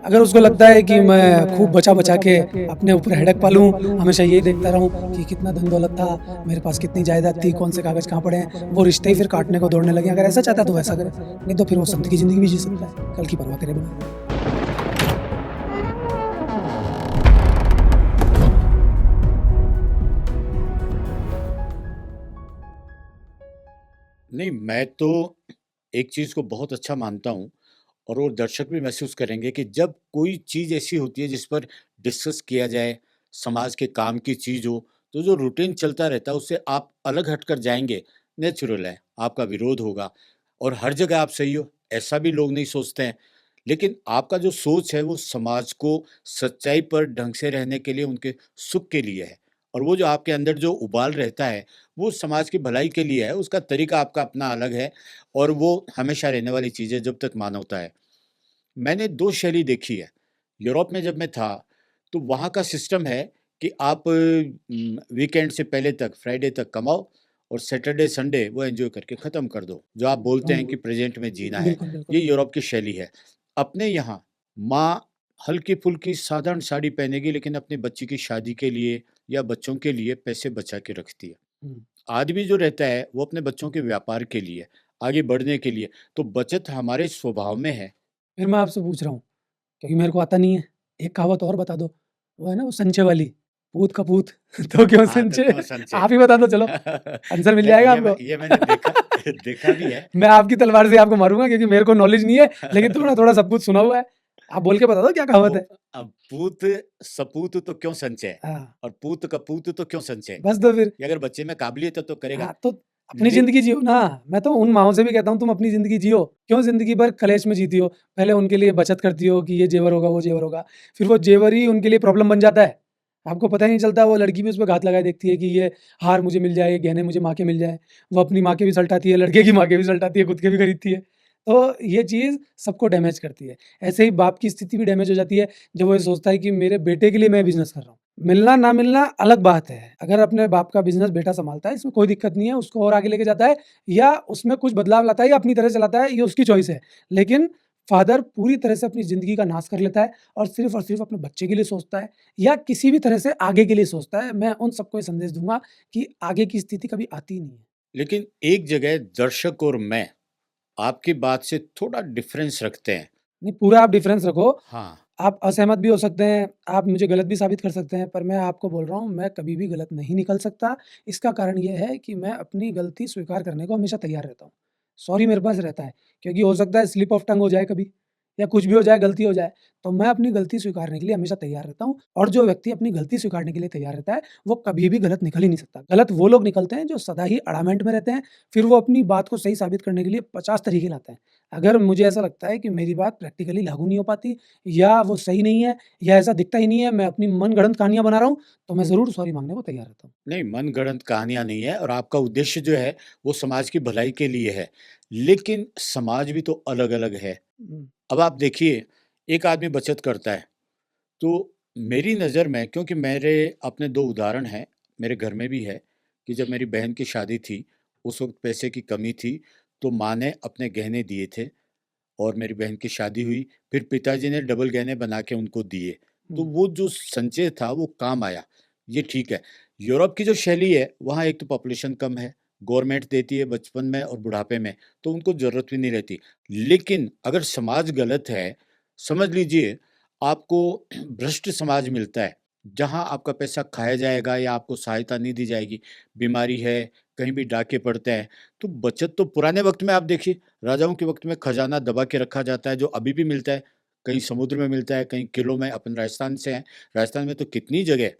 अगर उसको लगता है कि मैं खूब बचा-बचा के अपने ऊपर हेडेक पालूँ, हमेशा यही देखता रहूँ कि कितना धन-दौलत था, मेरे पास कितनी जायदाद थी, कौन से कागज़ कहाँ पड़े हैं, वो रिश्ते ही फिर काटने को दौड़ने लगे। अगर ऐसा चाहता है तो वैसा करे, नहीं तो फिर वो संत की ज़िंदगी भी जी सकता है, कल की परवाह करे बिना। नहीं, मैं तो एक चीज़ को बहुत अच्छा मानता हूँ और वो दर्शक भी महसूस करेंगे कि जब कोई चीज़ ऐसी होती है जिस पर डिस्कस किया जाए, समाज के काम की चीज़ हो, तो जो रूटीन चलता रहता है उससे आप अलग हटकर जाएँगे, नेचुरल है, आपका विरोध होगा और हर जगह आप सही हो, ऐसा भी लोग नहीं सोचते हैं। लेकिन आपका जो सोच है वो समाज को सच्चाई पर ढंग से रहने के लिए, उनके सुख के लिए है और वो जो आपके अंदर जो उबाल रहता है, वो समाज की भलाई के लिए है, उसका तरीका आपका अपना अलग है और वो हमेशा रहने वाली चीज़ है जब तक मानवता है। मैंने 2 शैली देखी है। यूरोप में जब मैं था, तो वहाँ का सिस्टम है कि आप वीकेंड से पहले तक, फ्राइडे तक कमाओ और सैटरडे, संडे वो एन्जॉय करके ख़त्म कर दो। जो आप बोलते हैं कि प्रेज़ेंट में जीना है, बिल्कुल, बिल्कुल। ये यूरोप की शैली है। अपने यहाँ माँ हल्की-फुल्की साधारण साड़ी पहनेगी लेकिन अपनी बच्ची की शादी के लिए या बच्चों के लिए पैसे बचा के रखती है। हुँ। आदमी जो रहता है, वो अपने बच्चों के व्यापार के लिए, आगे बढ़ने के लिए, तो बचत हमारे स्वभाव में है। फिर मैं आपसे पूछ रहा हूँ, क्योंकि मेरे को आता नहीं है, एक कहावत और बता दो, वो है ना वो संचे वाली, पूत का पूत तो क्यों हाँ, तो संचे? क्यों संचय? आप ही बता दो चलो, आंसर मिल नहीं, जाएगा आपको। ये मैंने देखा देखा भी है। मैं आपकी तलवार से आपको मारूँगा क्योंकि मेरे को नॉलेज नहीं है, लेकिन थोड़ा-थोड़ा सब कुछ सुना हुआ है। आप बोल के बता दो क्या वो कहावत है? पूत सपूत तो क्यों संचय? हाँ, और पूत कपूत तो क्यों संचय? बस दो फिर। कि अगर बच्चे में काबिलियत है तो करेगा। हाँ, तो अपनी ले ज़िंदगी जियो ना। मैं तो उन माँओं से भी कहता हूँ तुम अपनी ज़िंदगी जियो। क्यों ज़िंदगी भर कलेश में जीती हो? पहले उनके लिए बचत करती हो कि ये ज़ेवर होगा, वो ज़ेवर होगा। फिर वो ज़ेवर ही उनके लिए प्रॉब्लम बन जाता है। आपको पता ही नहीं चलता, वो लड़की भी उस पे घात लगाए देखती है कि ये हार मुझे मिल जाए, ये गहने मुझे माँ के मिल जाएँ। वो अपनी माँ के भी सल्टाती है, लड़के की माँ के भी सल्टाती है, खुद के भी खरीदती है। तो ये चीज़ सबको डैमेज करती है। ऐसे ही बाप की स्थिति भी डैमेज हो जाती है, जब वो ये सोचता है कि मेरे बेटे के लिए मैं बिज़नेस कर रहा हूँ। मिलना ना मिलना अलग बात है। अगर अपने बाप का बिज़नेस बेटा सँभालता है, इसमें कोई दिक्कत नहीं है, उसको और आगे लेके जाता है या उसमें कुछ बदलाव लाता है या अपनी तरह चलाता है, ये उसकी चॉइस है। लेकिन फ़ादर पूरी तरह से अपनी ज़िंदगी का नाश कर लेता है और सिर्फ़ अपने बच्चे के लिए सोचता है या किसी भी तरह से आगे के लिए सोचता है। मैं उन सबको ये संदेश दूँगा कि आगे की स्थिति कभी आती ही नहीं है। लेकिन एक जगह दर्शक और मैं आपकी बात से थोड़ा डिफ़रेंस रखते हैं। नहीं, पूरा आप डिफ़रेंस रखो। हाँ, आप असहमत भी हो सकते हैं, आप मुझे गलत भी साबित कर सकते हैं, पर मैं आपको बोल रहा हूँ, मैं कभी भी गलत नहीं निकल सकता। इसका कारण ये है कि मैं अपनी गलती स्वीकार करने को हमेशा तैयार रहता हूँ। सॉरी मेरे पास रहता है, क्योंकि हो सकता है स्लिप ऑफ टंग हो जाए कभी या कुछ भी हो जाए, गलती हो जाए, तो मैं अपनी गलती स्वीकारने के लिए हमेशा तैयार रहता हूँ और जो व्यक्ति अपनी गलती स्वीकारने के लिए तैयार रहता है, वो कभी भी गलत निकल ही नहीं सकता। गलत वो लोग निकलते हैं जो सदा ही अड़ामेंट में रहते हैं, फिर वो अपनी बात को सही साबित करने के लिए 50 तरीके लाते हैं। अगर मुझे ऐसा लगता है कि मेरी बात प्रैक्टिकली लागू नहीं हो पाती या वो सही नहीं है या ऐसा दिखता ही नहीं है, मैं अपनी मनगढ़ंत कहानियाँ बना रहा हूँ, तो मैं ज़रूर सॉरी माँगने को तैयार रहता हूँ। नहीं मनगढ़ंत कहानियाँ नहीं है और आपका उद्देश्य जो है, वो समाज की भलाई के लिए है। लेकिन समाज भी तो अलग-अलग है। हुँ, अब आप देखिए, एक आदमी बचत करता है, तो मेरी नज़र में क्योंकि मेरे अपने 2 उदाहरण हैं, मेरे घर में भी है कि जब मेरी बहन की शादी थी, उस वक़्त पैसे की कमी थी, तो माँ ने अपने गहने दिए थे और मेरी बहन की शादी हुई, फिर पिताजी ने डबल गहने बना के उनको दिए। तो हुँ, वो जो संचय था वो काम आया, ये ठीक है। यूरोप की जो शैली है, वहाँ एक तो पॉपुलेशन कम है, गवर्नमेंट देती है बचपन में और बुढ़ापे में, तो उनको ज़रूरत भी नहीं रहती। लेकिन अगर समाज गलत है, समझ लीजिए आपको भ्रष्ट समाज मिलता है, जहाँ आपका पैसा खाया जाएगा या आपको सहायता नहीं दी जाएगी, बीमारी है, कहीं भी डाके पड़ते हैं, तो बचत तो पुराने वक़्त में आप देखिए राजाओं के वक़्त में खजाना दबा के रखा जाता है जो अभी भी मिलता है, कहीं समुद्र में मिलता है, कहीं किलों में अपन राजस्थान से हैं, राजस्थान में तो कितनी जगह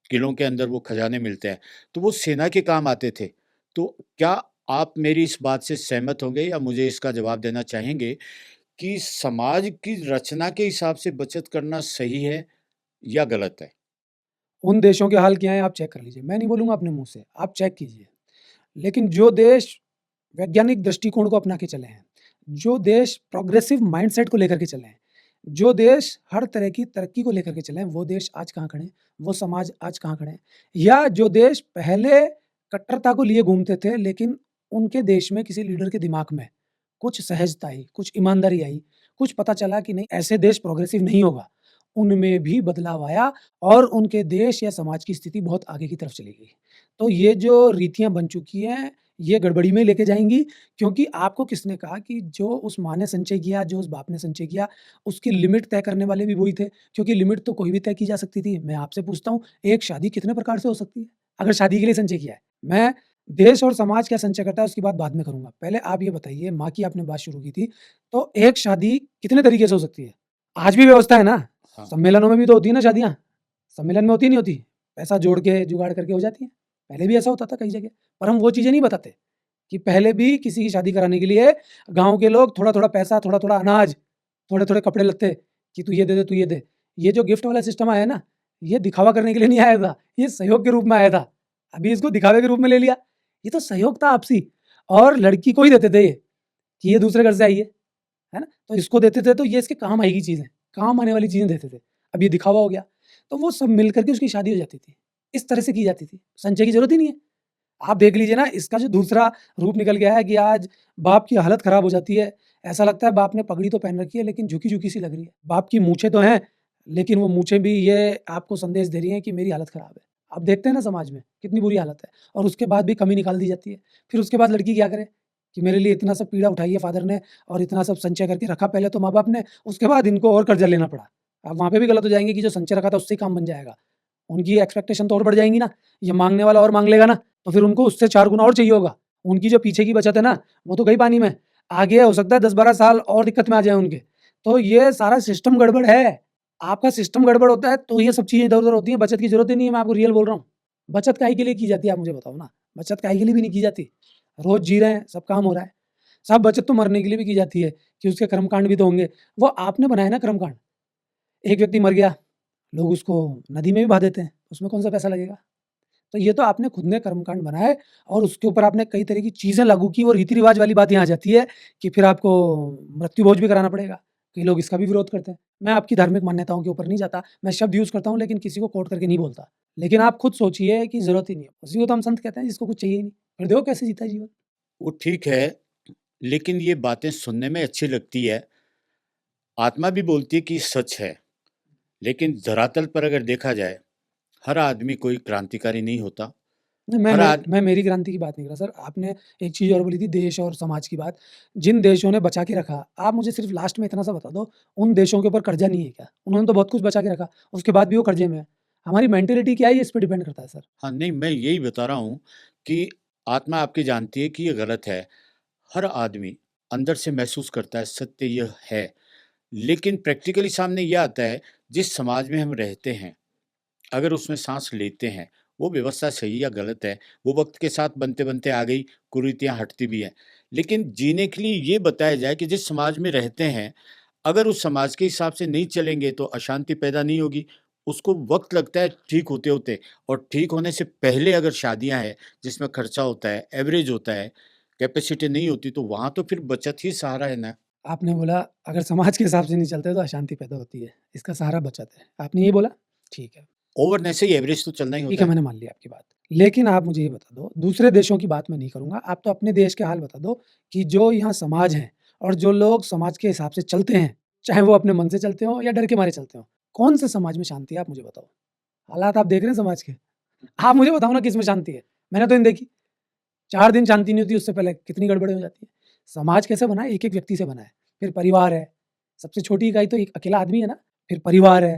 किलों के अंदर वो खजाने मिलते हैं, तो वो सेना के काम आते थे। तो क्या आप मेरी इस बात से सहमत होंगे या मुझे इसका जवाब देना चाहेंगे कि समाज की रचना के हिसाब से बचत करना सही है या गलत है? उन देशों के हाल क्या हैं आप चेक कर लीजिए। मैं नहीं बोलूँगा अपने मुँह से, आप चेक कीजिए। लेकिन जो देश वैज्ञानिक दृष्टिकोण को अपना के चले हैं, जो देश प्रोग्रेसिव माइंडसेट को लेकर के चले हैं, जो देश हर तरह की तरक्की को लेकर के चले हैं, वो देश आज कहाँ खड़े हैं? वो समाज आज कहाँ खड़े हैं? या जो देश पहले कट्टरता को लिए घूमते थे, लेकिन उनके देश में किसी लीडर के दिमाग में कुछ सहजता आई, कुछ ईमानदारी आई, कुछ पता चला कि नहीं ऐसे देश प्रोग्रेसिव नहीं होगा, उनमें भी बदलाव आया और उनके देश या समाज की स्थिति बहुत आगे की तरफ चली गई। तो ये जो रीतियाँ बन चुकी हैं, ये गड़बड़ी में लेके जाएँगी क्योंकि आपको किसने कहा कि जो उस माँ ने संचय किया, जो उस बाप ने संचय किया, उसकी लिमिट तय करने वाले भी वही थे क्योंकि लिमिट तो कोई भी तय की जा सकती थी। मैं आपसे पूछता हूँ, एक शादी कितने प्रकार से हो सकती है? अगर शादी के लिए संचय किया है। मैं देश और समाज क्या संचय करता है उसकी बात बाद में करूँगा। पहले आप ये बताइए माँ की आपने बात शुरू की थी, तो एक शादी कितने तरीके से हो सकती है? आज भी व्यवस्था है ना, हाँ। सम्मेलनों में भी तो होती है ना शादियाँ, सम्मेलन में होती नहीं होती? पैसा जोड़ के, जुगाड़ करके हो जाती हैं। पहले भी ऐसा होता था कई जगह, पर हम वो चीज़ें नहीं बताते कि पहले भी किसी की शादी कराने के लिए गाँव के लोग थोड़ा-थोड़ा पैसा, थोड़ा-थोड़ा अनाज, थोड़े-थोड़े कपड़े-लत्ते कि तू ये दे दे, तू ये दे। ये जो गिफ्ट वाला सिस्टम आया है ना, ये दिखावा करने के लिए नहीं आया था, ये सहयोग के रूप में आया था। अभी इसको दिखावे के रूप में ले लिया। ये तो सहयोग था आपसी और लड़की को ही देते थे ये, कि ये दूसरे घर से आई है ना? तो इसको देते थे तो ये इसके काम आएगी चीज़ें, काम आने वाली चीज़ें देते थे। अब ये दिखावा हो गया, तो वो सब मिल कर के उसकी शादी हो जाती थी। इस तरह से की जाती थी, संचय की ज़रूरत ही नहीं है। आप देख लीजिए ना इसका जो दूसरा रूप निकल गया है कि आज बाप की हालत ख़राब हो जाती है। ऐसा लगता है बाप ने पगड़ी तो पहन रखी है लेकिन झुकी-झुकी सी लग रही है। बाप की मूंछें तो हैं, लेकिन वो मूंछें भी ये आपको संदेश दे रही हैं कि मेरी हालत ख़राब है। आप देखते हैं ना समाज में कितनी बुरी हालत है और उसके बाद भी कमी निकाल दी जाती है। फिर उसके बाद लड़की क्या करे कि मेरे लिए इतना सब पीड़ा उठाई है फ़ादर ने और इतना सब संचय करके रखा पहले तो माँ-बाप ने, उसके बाद इनको और कर्ज़ा लेना पड़ा। अब वहाँ पे भी गलत हो जाएँगे कि जो संचय रखा था उससे ही काम बन जाएगा। उनकी एक्सपेक्टेशन तो और बढ़ जाएँगी ना, ये माँगने वाला और माँग लेगा ना, तो फिर उनको उससे 4 गुना और चाहिए होगा। उनकी जो पीछे की बचत है ना, वो तो गई पानी में। आगे हो सकता है 10-12 साल और दिक्कत में आ जाएँ उनके। तो ये सारा सिस्टम गड़बड़ है। आपका सिस्टम गड़बड़ होता है तो ये सब चीज़ें इधर-उधर होती हैं, बचत की ज़रूरत ही नहीं है, मैं आपको रियल बोल रहा हूँ। बचत काहे के लिए की जाती है आप मुझे बताओ ना? बचत काहे के लिए भी नहीं की जाती? रोज़ जी रहे हैं, सब काम हो रहा है। साहब बचत तो मरने के लिए भी की जाती है कि उसके कर्मकांड भी तो होंगे। वो आपने बनाए ना कर्मकांड। एक व्यक्ति मर गया, लोग उसको नदी में भी बहा देते हैं, उसमें कौन-सा पैसा लगेगा? तो ये तो आपने खुद ने कर्मकांड बनाए और उसके ऊपर आपने कई तरह की चीज़ें लागू की, वो रीति-रिवाज वाली बात यहाँ आ जाती है कि फिर आपको मृत्यु भोज भी कराना पड़ेगा। कई लोग इसका भी विरोध करते हैं। मैं आपकी धार्मिक मान्यताओं के ऊपर नहीं जाता, मैं शब्द यूज़ करता हूँ लेकिन किसी को कोट करके नहीं बोलता। लेकिन आप खुद सोचिए कि ज़रूरत ही नहीं है। उसी को तो हम संत कहते हैं जिसको कुछ चाहिए ही नहीं। फिर देखो कैसे जीता है जीवन। वो ठीक है, लेकिन ये बातें सुनने में अच्छी लगती है। आत्मा भी बोलती है कि सच है, लेकिन धरातल पर अगर देखा जाए, हर आदमी कोई क्रांतिकारी नहीं होता। नहीं, मैं हर मैं आद मैं मेरी क्रांति की बात नहीं कर रहा सर। आपने एक चीज़ और बोली थी देश और समाज की बात। जिन देशों ने बचा के रखा, आप मुझे सिर्फ़ लास्ट में इतना सा बता दो, उन देशों के ऊपर कर्ज़ा नहीं है क्या? उन्होंने तो बहुत कुछ बचा के रखा, उसके बाद भी वो कर्ज़े में हैं। हमारी मेंटालिटी क्या है ये इस पे डिपेंड करता है सर। हाँ, नहीं मैं यही बता रहा हूँ कि आत्मा आपकी जानती है कि ये गलत है। हर आदमी अंदर से महसूस करता है सत्य यह है, लेकिन प्रैक्टिकली सामने ये आता है जिस समाज में हम रहते हैं, अगर उसमें साँस लेते हैं, वो व्यवस्था सही या गलत है, वो वक़्त के साथ बनते-बनते आ गई, कुरीतियाँ हटती भी हैं। लेकिन जीने के लिए ये बताया जाए कि जिस समाज में रहते हैं, अगर उस समाज के हिसाब से नहीं चलेंगे तो अशांति पैदा नहीं होगी। उसको वक़्त लगता है ठीक होते-होते और ठीक होने से पहले अगर शादियाँ हैं, जिसमें खर्चा होता है, एवरेज होता है, कैपेसिटी नहीं होती, तो वहाँ तो फिर बचत ही सहारा है ना। आपने बोला अगर समाज के हिसाब से नहीं चलते तो अशांति पैदा होती है, इसका सहारा बचत है। आपने ये बोला? ठीक है। ओवर से ही एवरेज तो चलना ही ठीक होता है, है। मैंने मान लिया आपकी बात। लेकिन आप मुझे ये बता दो, दूसरे देशों की बात मैं नहीं करूँगा, आप तो अपने देश के हाल बता दो कि जो यहाँ समाज है और जो लोग समाज के हिसाब से चलते हैं, चाहे वो अपने मन से चलते हों या डर के मारे चलते हों, कौन से समाज में शांति है आप मुझे बताओ? हालात आप देख रहे हैं समाज के, आप मुझे बताओ ना किसमें शांति है? मैंने तो नहीं देखी। 4 दिन शांति नहीं होती उससे पहले कितनी गड़बड़ी हो जाती है। समाज कैसे बना है? एक-एक व्यक्ति से बना है, फिर परिवार है, सबसे छोटी इकाई तो एक अकेला आदमी है ना, फिर परिवार है,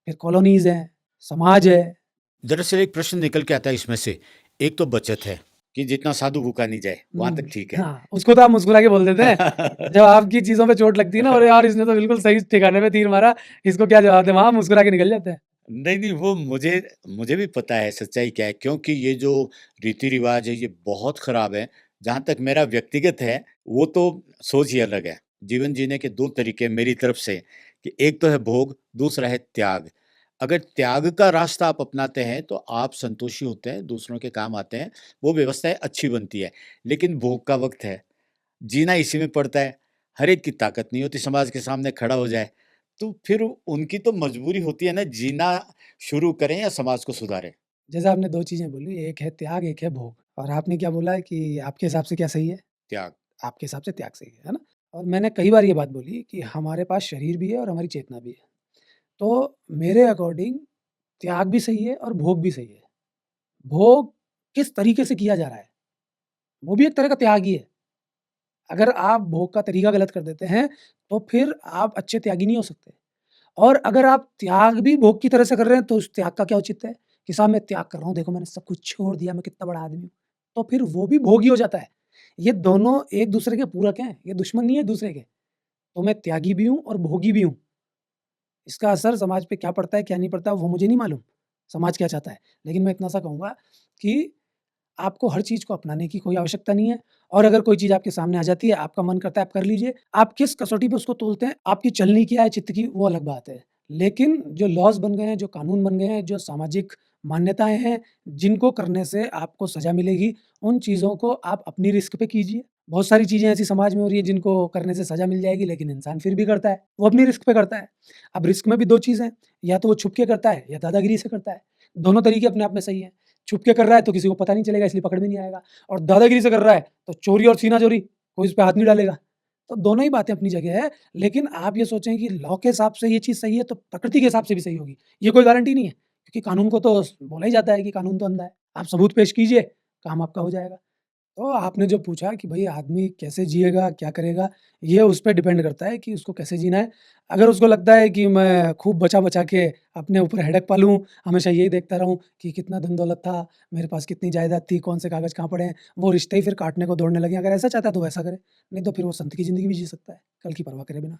फिर कॉलोनीज़ हैं, समाज है। दरअसल एक प्रश्न निकल के आता है इसमें से, एक तो बचत है कि जितना साधु भूखा नहीं जाए, वहाँ तक ठीक है। हाँ, उसको तो आप मुस्कुरा के बोल देते हैं। जब आपकी चीज़ों पे चोट लगती है ना, अरे यार इसने तो बिल्कुल सही ठिकाने पे तीर मारा, इसको क्या जवाब दें? वहाँ मुस्कुरा के निकल जाते हैं। नहीं, नहीं वो मुझे मुझे भी पता है सच्चाई क्या है क्योंकि ये जो रीति-रिवाज है ये बहुत ख़राब है। जहाँ तक मेरा व्यक्तिगत है, वो तो सोच ही अलग है। जीवन जीने के 2 तरीके मेरी तरफ से कि एक तो है भोग, दूसरा है त्याग। अगर त्याग का रास्ता आप अपनाते हैं तो आप संतोषी होते हैं, दूसरों के काम आते हैं, वो व्यवस्थाएँ अच्छी बनती है। लेकिन भोग का वक़्त है, जीना इसी में पड़ता है। हर एक की ताकत नहीं होती समाज के सामने खड़ा हो जाए। तो फिर उनकी तो मजबूरी होती है ना जीना शुरू करें या समाज को सुधारें। जैसे आपने 2 चीज़ें बोली, एक है त्याग, एक है भोग और आपने क्या बोला है कि आपके हिसाब से क्या सही है? त्याग। आपके हिसाब से त्याग सही है ना? और मैंने कई बार ये बात बोली कि हमारे पास शरीर भी है और हमारी चेतना भी है। तो मेरे अकॉर्डिंग त्याग भी सही है और भोग भी सही है। भोग किस तरीके से किया जा रहा है, वो भी एक तरह का त्याग ही है। अगर आप भोग का तरीका गलत कर देते हैं, तो फिर आप अच्छे त्यागी नहीं हो सकते। और अगर आप त्याग भी भोग की तरह से कर रहे हैं, तो उस त्याग का क्या औचित्य है? कि साहब मैं त्याग कर रहा हूँ, देखो मैंने सब कुछ छोड़ दिया, मैं कितना बड़ा आदमी हूँ। तो फिर वो भी भोग ही हो जाता है। ये दोनों एक-दूसरे के पूरक हैं, ये दुश्मन नहीं है एक-दूसरे के। तो मैं त्यागी भी हूँ और भोगी भी हूँ। इसका असर समाज पे क्या पड़ता है, क्या नहीं पड़ता, वो मुझे नहीं मालूम, समाज क्या चाहता है। लेकिन मैं इतना सा कहूँगा कि आपको हर चीज़ को अपनाने की कोई आवश्यकता नहीं है और अगर कोई चीज़ आपके सामने आ जाती है, आपका मन करता है आप कर लीजिए। आप किस कसौटी पे उसको तोलते हैं, आपकी चलनी क्या है चित्त की, वो अलग बात है। लेकिन जो लॉज़ बन गए हैं, जो कानून बन गए हैं, जो सामाजिक मान्यताएँ हैं, जिनको करने से आपको सज़ा मिलेगी, उन चीज़ों को आप अपनी रिस्क पे कीजिए। बहुत सारी चीज़ें ऐसी समाज में हो रही है जिनको करने से सज़ा मिल जाएगी, लेकिन इंसान फिर भी करता है, वो अपनी रिस्क पे करता है। अब रिस्क में भी 2 चीज़ हैं, या तो वो छुप के करता है या दादागिरी से करता है। दोनों तरीके अपने आप में सही हैं। छुप के कर रहा है तो किसी को पता नहीं चलेगा इसलिए पकड़ में नहीं आएगा और दादागिरी से कर रहा है तो चोरी और सीना-चोरी, कोई इस पे हाथ नहीं डालेगा। तो दोनों ही बातें अपनी जगह है, लेकिन आप ये सोचें कि लॉ के हिसाब से ये चीज़ सही है तो प्रकृति के हिसाब से भी सही होगी। ये कोई गारंटी नहीं है, क्योंकि कानून को तो बोला ही जाता है कि कानून तो अंधा है। आप सबूत पेश कीजिए, काम आपका हो जाएगा। तो आपने जो पूछा कि भई आदमी कैसे जिएगा, क्या करेगा? ये उस पे डिपेंड करता है कि उसको कैसे जीना है। अगर उसको लगता है कि मैं खूब बचा-बचा के अपने ऊपर हेडेक पालूँ, हमेशा यही देखता रहूँ कि कितना धन-दौलत था, मेरे पास कितनी जायदाद थी, कौन से कागज़ कहाँ पड़े हैं, वो रिश्ते ही फिर काटने को दौड़ने लगे। अगर ऐसा चाहता है तो वैसा करे, नहीं तो फिर वो संत की ज़िंदगी भी जी सकता है, कल की परवाह करे बिना।